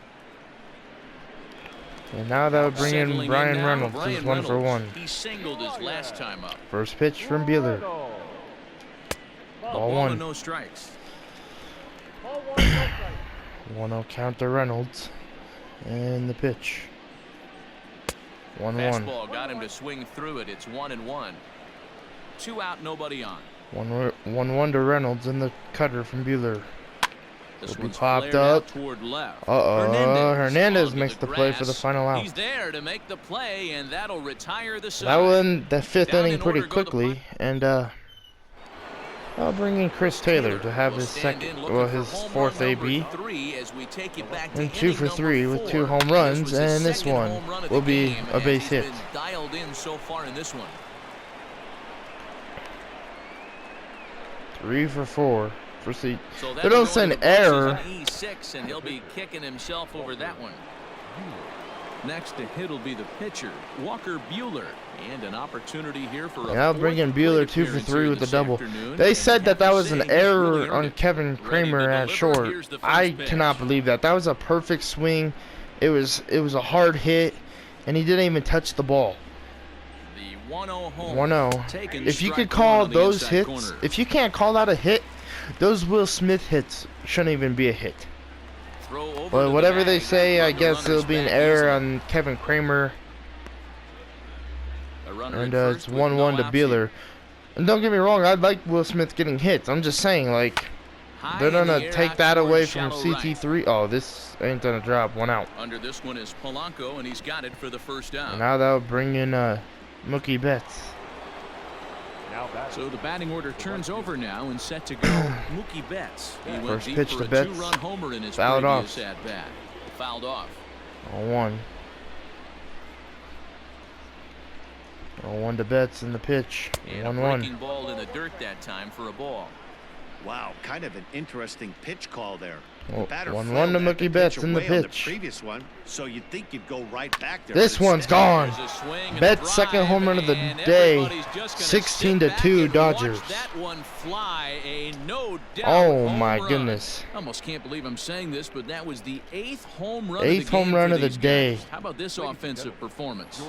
And now that would bring in Brian Reynolds, who's 1 for 1. He singled his last time up. First pitch from Buehler. Ball 1. No strikes. 1-0 count to Reynolds. And the pitch. 1-1. Fastball got him to swing through it. It's 1-1. 2 out, nobody on. 1-1 to Reynolds and the cutter from Buehler. This will be popped up. Hernandez makes the play for the final out. He's there to make the play, and that'll retire the side. That will end the 5th inning pretty quickly, and I'll bring in Chris Taylor to have his his 4th AB. And 2 for 3 with 2 home runs, and this one will be a base hit. Dialed in so far in this one. 3 for 4. Proceed. So they don't say an error. E6, and he'll be kicking himself over that one. Next to hit will be the pitcher, Walker Buehler, and an opportunity here for. I'll bring in Buehler 2 for 3 with the double. They said that was an error on Kevin Kramer at short. I cannot believe that. That was a perfect swing. It was a hard hit, and he didn't even touch the ball. 1-0. If you could call those hits, if you can't call that a hit, those Will Smith hits shouldn't even be a hit. But whatever they say, I guess it'll be an error on Kevin Kramer. And it's 1-1 to Buehler. And don't get me wrong, I like Will Smith getting hits. I'm just saying, like, they're gonna take that away from CT3. Oh, this ain't gonna drop. 1 out. Under this one is Polanco, and he's got it for the first down. And now that'll bring in Mookie Betts. So the batting order turns over now and set to go. Mookie Betts. He went First deep pitch for to a Betts. two-run homer in his Fouled previous off. at-bat. Fouled off. 0-1. 0-1 to Betts in the pitch. And a 1-1. breaking ball in the dirt that time for a ball. Wow, kind of an interesting pitch call there. Oh, Batter 1-1 flailed to that Mookie Betts pitch in the away on pitch. previous one, so you'd think you'd go right back there. This but one's instead- gone. There's a swing and Betts' a second drive, home run of the and day. everybody's just gonna 16 sit to back 2 and Dodgers. watch that one fly, a no doubt Oh home my run. goodness. I almost can't believe I'm saying this, but that was the 8th home run Eighth of the home game run for of the these day. guys. How about this offensive performance?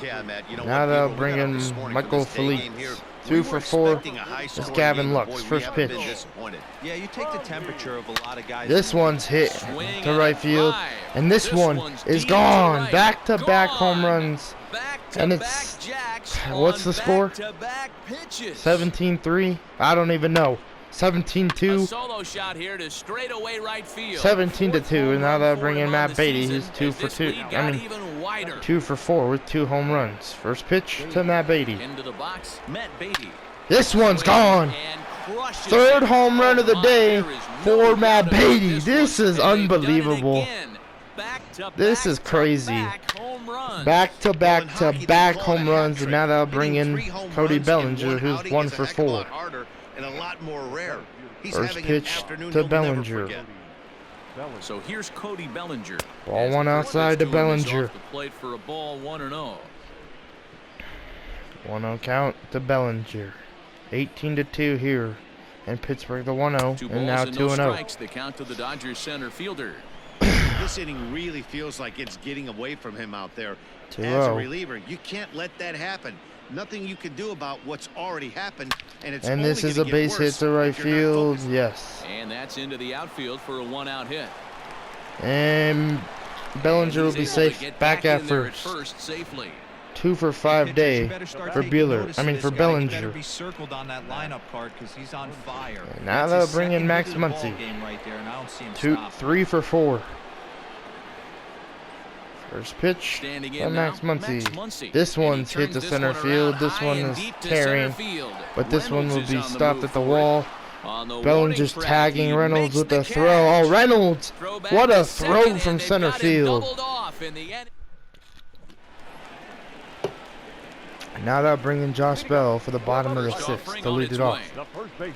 Yeah, Matt, you know Now what, they'll people, we bring got up in this morning Michael for this day Felipe. game here. 2 We for were 4. expecting a high-scoring Gavin game, Lux, boy, we first haven't been pitch. disappointed. Yeah, you take the temperature of a lot of guys. This one's hit Swing to and right a field. drive. And this one one's is deep to gone. right. Back-to-back home Gone. runs. Back-to-back And it's- jacks what's on the score? back-to-back pitches. 17-3. I don't even know. A 17-2. solo shot here to straightaway right field. 17-2. And now they'll bring in Fourth home run Matt this Beatty. season He's 2 as for this 2. lead got even wider. 2 for 4 with 2 home runs. First pitch to Matt Beatty. Into the box, Matt Beatty. This one's gone. And crushes Third it. home run of the Oh, day there is for no Matt doubt about Beatty. This one. is And they've done it unbelievable. again. Back-to-back This is crazy. home runs. Back-to-back home runs, and now they'll bring in Cody Bellinger, who's 1 for 4. And a lot more rare. He's First having an pitch afternoon to he'll never Bellinger. forget. So here's Cody Bellinger. Ball As one the outside to first one is Bellinger. off the plate for a ball, 1-0. 1-0 count to Bellinger. 18-2 here. And Pittsburgh the 1-0, Two and now balls and no 2-0. strikes. The count to the Dodgers center fielder. This inning really feels like it's getting away from him out there. 2-0. As a reliever, you can't let that happen. Nothing you can do about what's already happened, and it's And only this is gonna a get base hit worse to right if you're not field. focused. Yes. And that's into the outfield for a one-out hit. And Bellinger will He's be able to safe get back at in there first. safely. 2 for 5 day for Bueller. For Better Bellinger. be circled on that lineup card because he's on fire. And now That's they'll his bring in second Max hit of the Muncy. ball game right there, and I don't see him 3 for 4. First pitch Standing by in Max now, Muncy. This And he one's hit turns to this center one field. around This high one and is deep to center tearing. field. But this one Reynolds will is be on the stopped move at the for it. wall. On the Bellinger's warning track, tagging he Reynolds makes with the a throw. Oh, catch. Reynolds! Throw back What to a second, throw and from they've center got him field. doubled off in the end. Now they'll bring in Josh Bell for the bottom of the First 6th offering to on lead its it off. way. The first baseman,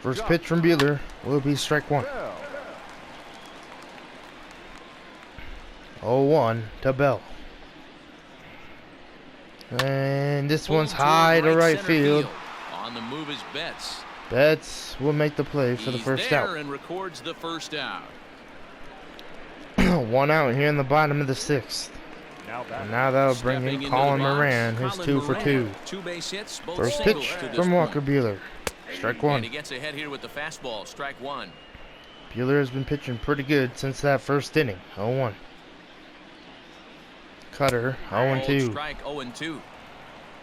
First pitch from Bueller will be strike 1. Bell. 0-1 to Bell. And this Pulled one's toward high to right center field. On the move is Betts. Betts will make the play for the He's first there out. and records the first out. 1 out here in the bottom of the 6th. Now back. And now they'll bring Stepping in into Colin the box, Moran, who's Colin 2 for Moran. 2. 2 base hits, both First singles pitch to this from point. Walker Bueller. Strike And 1. he gets ahead here with the fastball, strike 1. Bueller has been pitching pretty good since that first inning. 0-1. Cutter, Called 0-2. Strike 0-2.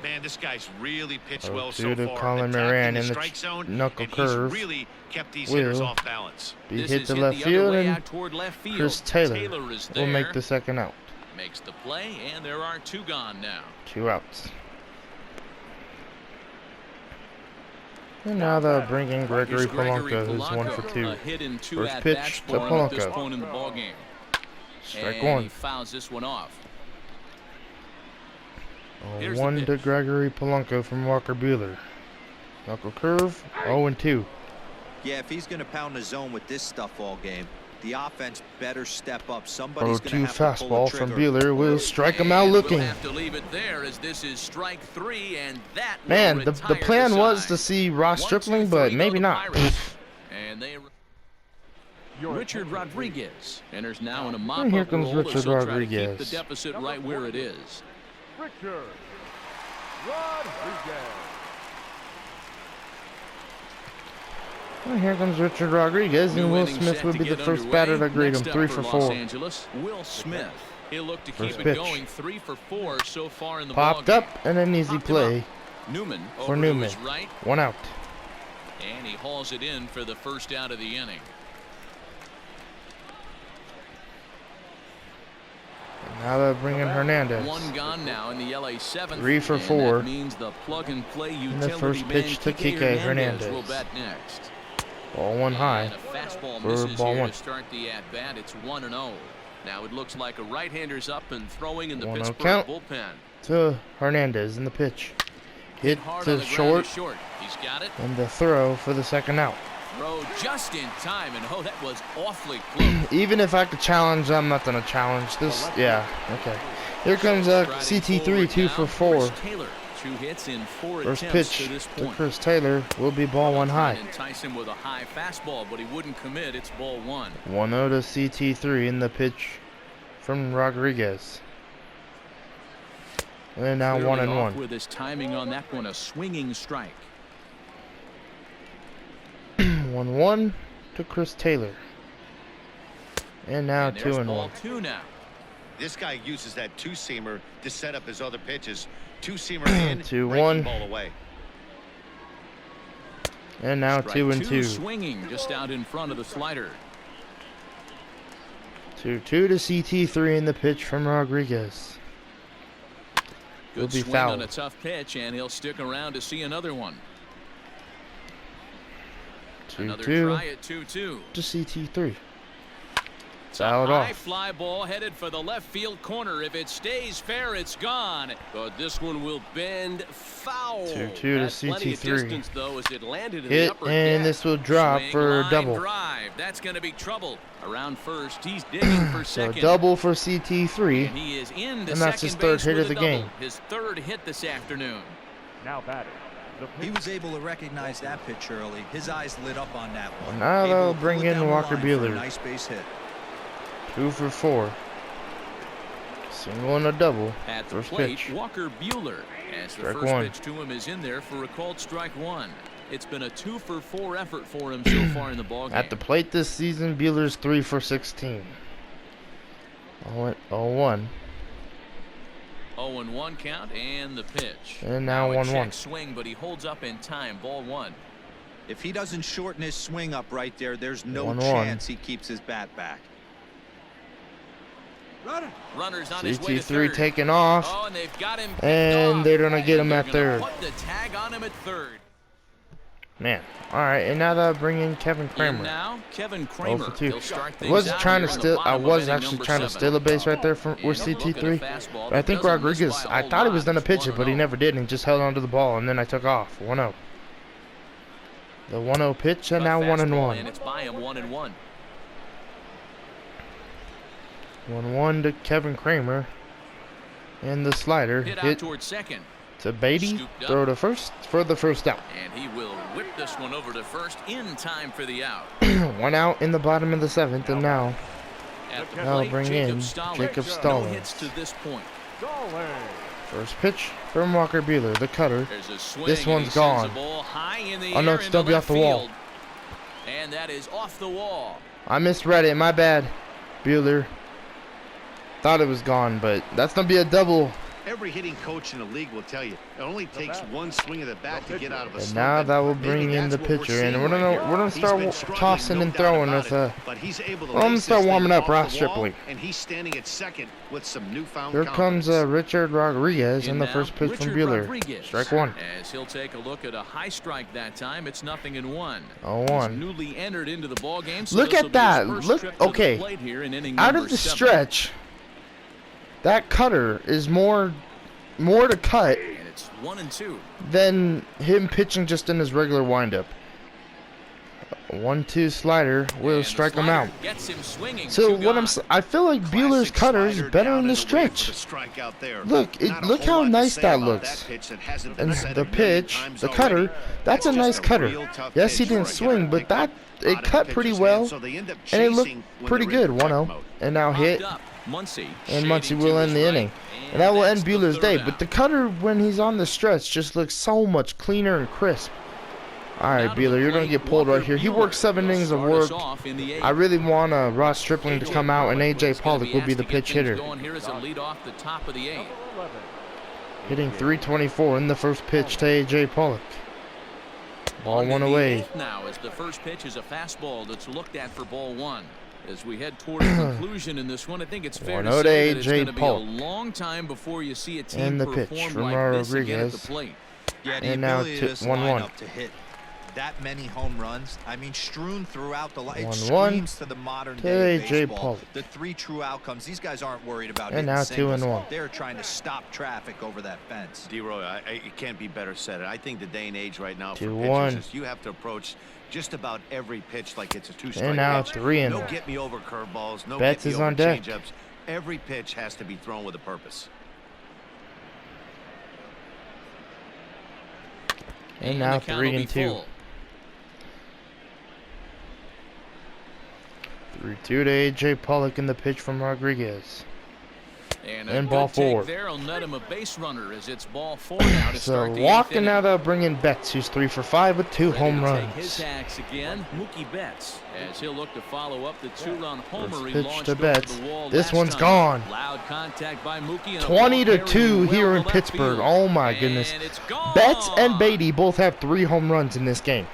Man, this guy's really pitched well 0-2 so to far. Colin Attacked Moran in in the strike zone, knuckle and curve. He's really kept these Will hitters off balance. Be This hit is to hit left the other field, way and out toward left field. Chris Taylor is will there. make the second out. Makes the play, and there are 2 gone now. 2 outs. And now they'll bring in Gregory Here's Gregory Polanco, who's 1 for 2. A hit in 2 First at-bats pitch for to him at this Polanco. point in the ballgame. Strike And 1. he fouls this one off. Here's the 1 to pitch. Gregory Polanco from Walker Bueller. Knuckle curve, 0-2. Yeah, if he's going to pound the zone with this stuff all game, the offense better step up. Somebody's going 0-2 to have to pull fastball the from trigger. Bueller will strike him out And looking. We'll have to leave it there as this is strike 3, and that will Man, the retire plan was side. to see Ross 1, 2, Stripling, 3 but go maybe the not. Pirates. And they Your Richard attention, Rodriguez enters now in a And here mop-up comes role as Richard he'll try to keep Rodriguez. the deficit right where it is. Richard Rodriguez. And here comes Richard Rodriguez, and New Will inning Smith set will to be the get first underway. batter to greet him. Next up 3 for Los 4. Angeles, Will Smith. He'll look to First keep pitch. it going. 3 for 4 so far in the Popped ballgame. up and an easy Popped him play. up. Newman for over to Newman. his right, 1 out. and he hauls it in for the first out of the inning. Now they're bringing Hernandez. One gone now in the LA 7th. 3 for 4. That means the plug-and-play And the utility first pitch to Kike Kike Hernandez will Hernandez. bat next. Ball one high. And a fastball for misses ball here one. to start the at-bat. It's 1-0. Now it looks like a right-hander's up and throwing in the 1-0 Pittsburgh count. bullpen. To Hernandez in the pitch. Hit Hard on to the ground to short. He's got it. And the throw for the second out. Throw just in time, and oh, that was awfully close. Even if I could challenge, I'm not going to challenge this. Yeah, okay. Here comes CT3, 2 for 4. Chris Taylor, 2 hits in 4 First attempts pitch to this to point. Chris Taylor will be ball one high. Entice him with a high fastball, but he wouldn't commit. It's ball 1. 1-0 to CT3 in the pitch from Rodriguez. And now Clearly 1-1. off with his timing on that one, a swinging strike. 1-1 to Chris Taylor. And now And there's 2-1. ball 2 now. This guy uses that two-seamer to set up his other pitches. Two-seamer in, 2-1. breaking ball away. And now Strike 2-2. Swinging just out in front of the slider. 2-2 to CT3 in the pitch from Rodriguez. Will Good be swing fouled. on a tough pitch, and he'll stick around to see another one. Another 2-2 try at 2-2. to CT3. It's a Fouled high off. fly ball headed for the left field corner. If it stays fair, it's gone. But this one will bend foul. 2-2 to That's plenty of CT3. distance, though, as it landed in Hit, the upper and deck. this will drop Swing, for a line double. Drive. That's going to be trouble. Around first, he's digging for So second. double for CT3. And he is in to And that's his second third base hit with of a the double. game. His third hit this afternoon. Now batting. He was able to recognize that pitch early. His eyes lit up on that one. Now Able they'll to bring pull it in down the Walker line for a Buehler. Nice base hit. 2 for 4. Single and a double. At the First plate, pitch. Walker Buehler. As the Strike first 1. pitch to him is in there for a called strike 1. It's been a 2 for 4 effort for him so far in the ballgame. At the plate this season, Buehler's 3 for 16. 0-1. 0-1 count and the pitch. And now a 1-1. check swing, but he holds up in time. Ball 1. If he doesn't shorten his swing up right there, there's no 1-1. chance he keeps his bat back. Runners on his way to CT3 third. taking off. Oh, and they've got him picked And off. they're going to get him They're at gonna third. Put the tag on him at third. Man. Alright, and now they'll bring in Kevin In Kramer. Now, Kevin 0 Kramer. for 2. He'll start I things wasn't out trying here to in the steal. I bottom was of inning actually number trying to 7. steal a base right there from with And a look at a CT3. fastball But I that think doesn't miss Rodriguez, by a I whole thought he was lot. going to pitch it, but he 1-0. never did, and he just held onto the ball, and then I took off. 1-0. The 1-0 pitch, and A now fastball, 1-1. And it's by him 1-1. 1-1 to Kevin Kramer. And the slider Hit out hit towards second. to Beatty. Scooped up. Throw to first for the first out. And he will whip this one over to first in time for the out. 1 out in the bottom of the 7th, and now At the Now plate, bring Jacob in Stallings. Jacob No Stallings. hits to this point. first pitch from Walker Buehler, the cutter. There's a swing, This and one's he sends gone. the ball high in the Oh, no, air it's into gonna be left off the wall. field. And that is off the wall. I misread it, my bad. Buehler. Thought it was gone, but that's going to be a double. Every hitting coach in the league will tell you it only takes one swing of the bat to get out of a And slump. now that will Maybe bring in that's the what we're pitcher, and seeing we're right gonna here. start He's been struggling, tossing no and doubt throwing about with it, but he's able to I'm gonna lace start this warming thing up off Ross the wall, Stripling. and he's standing at second with some newfound Here comes confidence. Richard Rodriguez in the now, first pitch from Richard Buehler. Rodriguez. Strike 1. As he'll take a look at a high strike that time, it's 0-1. 0-1. He's newly entered into the ball game. So Look this at will be his that. first Look, trip to the okay. plate here in inning Out number of the 7. stretch, that cutter is more to cut And it's 1-2. than him pitching just in his regular windup. 1-2 slider will And the strike him slider out. gets him swinging. So 2 what gone. I feel like Buehler's Classic cutter is slider better down in the and away for stretch. the strikeout there. Look, Not a look whole how lot to nice say that about looks. pitch that hasn't been And said the a million pitch, times the already. cutter, that's a just nice a cutter. real tough Yes, he pitch for didn't a guy swing, to but pick that up it out of the cut pretty pitcher's well, hand, so they end up and it looked chasing when pretty they're in good. fight 1-0, mode. and now hit, Popped up. Muncy and shading Muncy to will his end the right, inning, and that will that's end the Buehler's third day. out. But the cutter, when he's on the stretch, just looks so much cleaner and crisp. All right, Now to Buehler, the you're gonna plate, get pulled right Walker here. He Buehler worked 7 will innings of start us work. off in the 8th. I really want Ross Stripling to AJ come out, and Pollock AJ is gonna Pollock will asked be to the get pitch things hitter. Going here as a lead off the top of the 8th. Hitting .324 in the first pitch to AJ Pollock. Ball On to 1 the away. 8th now as the first pitch is a fastball that's looked at for ball 1. As we head toward a conclusion in this one, I think it's fair to 1-0 say that it's AJ going to be a Polk. long time before you see a team And the pitch perform from like this again at the Rodriguez. plate. Yeah, the And now ability of this 1-1. lineup to hit that many home runs, I mean, strewn throughout the line. It 1-1 screams to the modern to day AJ baseball. Polk. The 3 true outcomes. These guys aren't worried about And hitting now singles. 2-1. They're trying to stop traffic over that fence. D-Roy, it can't be better said. I think the day and age right now for 2-1. pitchers is you have to approach just about every pitch like it's a two-strike And now pitch. 3-1. No get me over curveballs, no Betts get me is over on deck. changeups. Every pitch has to be thrown with a purpose. And now the count will be 3-2. full. 3-2 to AJ Pollock in the pitch from Rodriguez. And, And a ball good take 4. there will net him a base runner as it's ball 4 now to So start the 8th walking inning. now, they'll bring in Betts, who's 3 for 5 with 2 Ready home to take his runs. hacks again, Mookie Betts, as he'll look to follow up the 2-run homer First he pitch launched to over Betts. the wall This last one's time. gone. Loud contact by Mookie and a 20 ball to 2 carrying here well in to left Pittsburgh. field. Oh my And goodness. it's gone. Betts and Beatty both have 3 home runs in this game.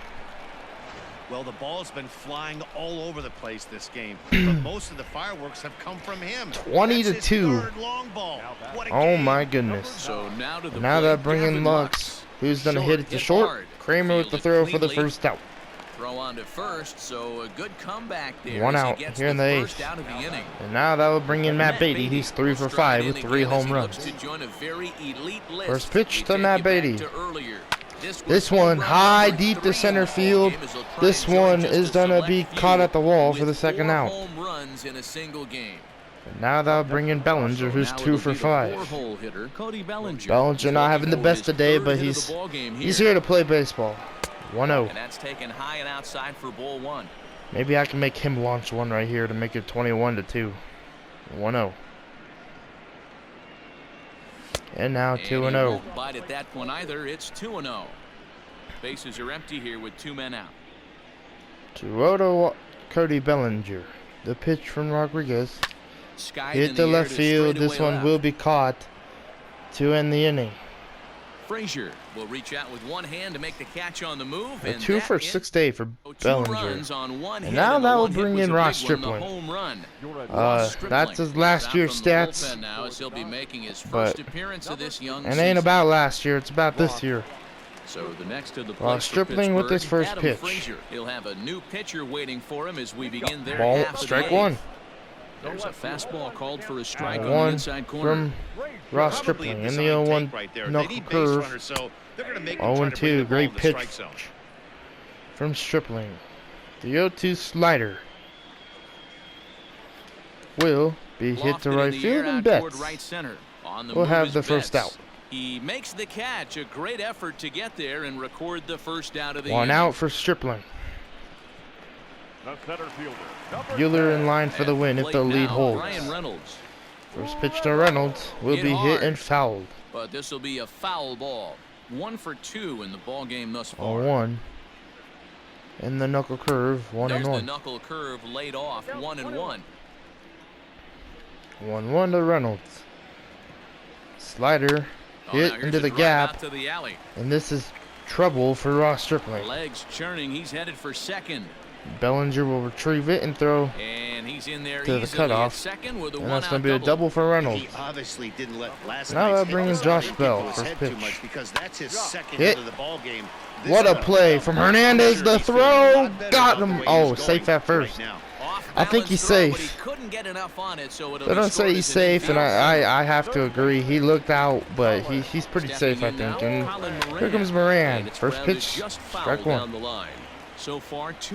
Well, the ball's been flying all over the place this game, but most of the fireworks have come from him. 20 to That's his 2. third long ball. What a Oh game. my goodness. So now to the Now plate, they're bringing Gavin Lux, who's going to hit it to short. hard. Kramer with the Fielded throw for the cleanly. first out. Throw on to first, so a good comeback there. 1 as he out gets here in the first 8th. out of the inning. And now that will bring in Matt Beatty. He's 3 for 5 with 3 home runs. To join a very elite list. First pitch We to take Matt you back Beatty. to earlier. This one high deep to center field. This one is going to be caught at the wall for the second out. Home runs in a single game. And now they'll bring in Bellinger, who's Now 2 it'll for be the 5. four-hole hitter, Cody Bellinger. Bellinger not having the best today, but he's here to play baseball. 1-0. And that's taken high and outside for ball 1. Maybe I can make him launch one right here to make it 21 to 2. 1-0. And now 2-0. Won't bite at that one either. It's 2-0. Bases are empty here with 2 men out. 2-0 to Cody Bellinger. The pitch from Rodriguez. Skied Hit in the air left to field. This straightaway one left. will be caught to end the inning. Frazier will reach out with one hand to make the catch on the move. A And 2 for that 6 day for 2 Bellinger. runs on one And hit, now and the that will one hit bring was in a Ross big one, the Stripling. home run. That's Stripling his is last out year's from the stats. bullpen now as he'll be making his But first appearance of this young it ain't season. about last year. It's about this year. So the next to the plate Ross for Stripling with his Pittsburgh, first Adam pitch. Frazier. He'll have a new pitcher waiting for him as we begin their Ball, half of the strike 8th. 1. There's a fastball called for a strike on the 1 inside corner. from Ross Probably Stripling a in the design 0-1 take right there. They knuckle need base curve. runners, so they're gonna make them try to bring 0-2, the ball great in the pitch strike zone. from Stripling. The 0-2 slider will be hit to Lofted in right the field air and out toward Betts right center. On the will move have is the first Betts. out. He makes the catch. A great effort to get there and record the first out of the 1 inning. out for Stripling. The center fielder. number Bueller 10. in line for the At win if plate the lead now, holds. Ryan Reynolds. First pitch to Reynolds will be hit and fouled. But this will be a foul ball. 1 for 2 in the ball game thus far. 0-1. And the knuckle curve, 1 There's and the 1. knuckle curve laid off. 1-1. 1-1 to Reynolds. Slider Oh, now hit here's into a the drive gap, out to the alley. and this is trouble for Ross Stripling. Legs churning. He's headed for second. Bellinger will retrieve it and throw, And he's in there To the easily cutoff. at second with a and that's one-out going to be a double for Reynolds. He obviously didn't let last Now night's they're hit bringing Josh get Bell, to his first head too pitch. much because that's his second Hit. hit of the ball game. This What a is play from Hernandez. The throw got him. Oh, safe at first. Right now. I think he's Throw, but safe. he couldn't get enough on it, so it'll They be don't say scored he's as an safe, and infield. I have to agree. He looked out, but he's pretty Stepping safe, I in now, think. And Colin here comes Moran. And it's First grounded pitch, just foul strike down 1. the line. So far, 2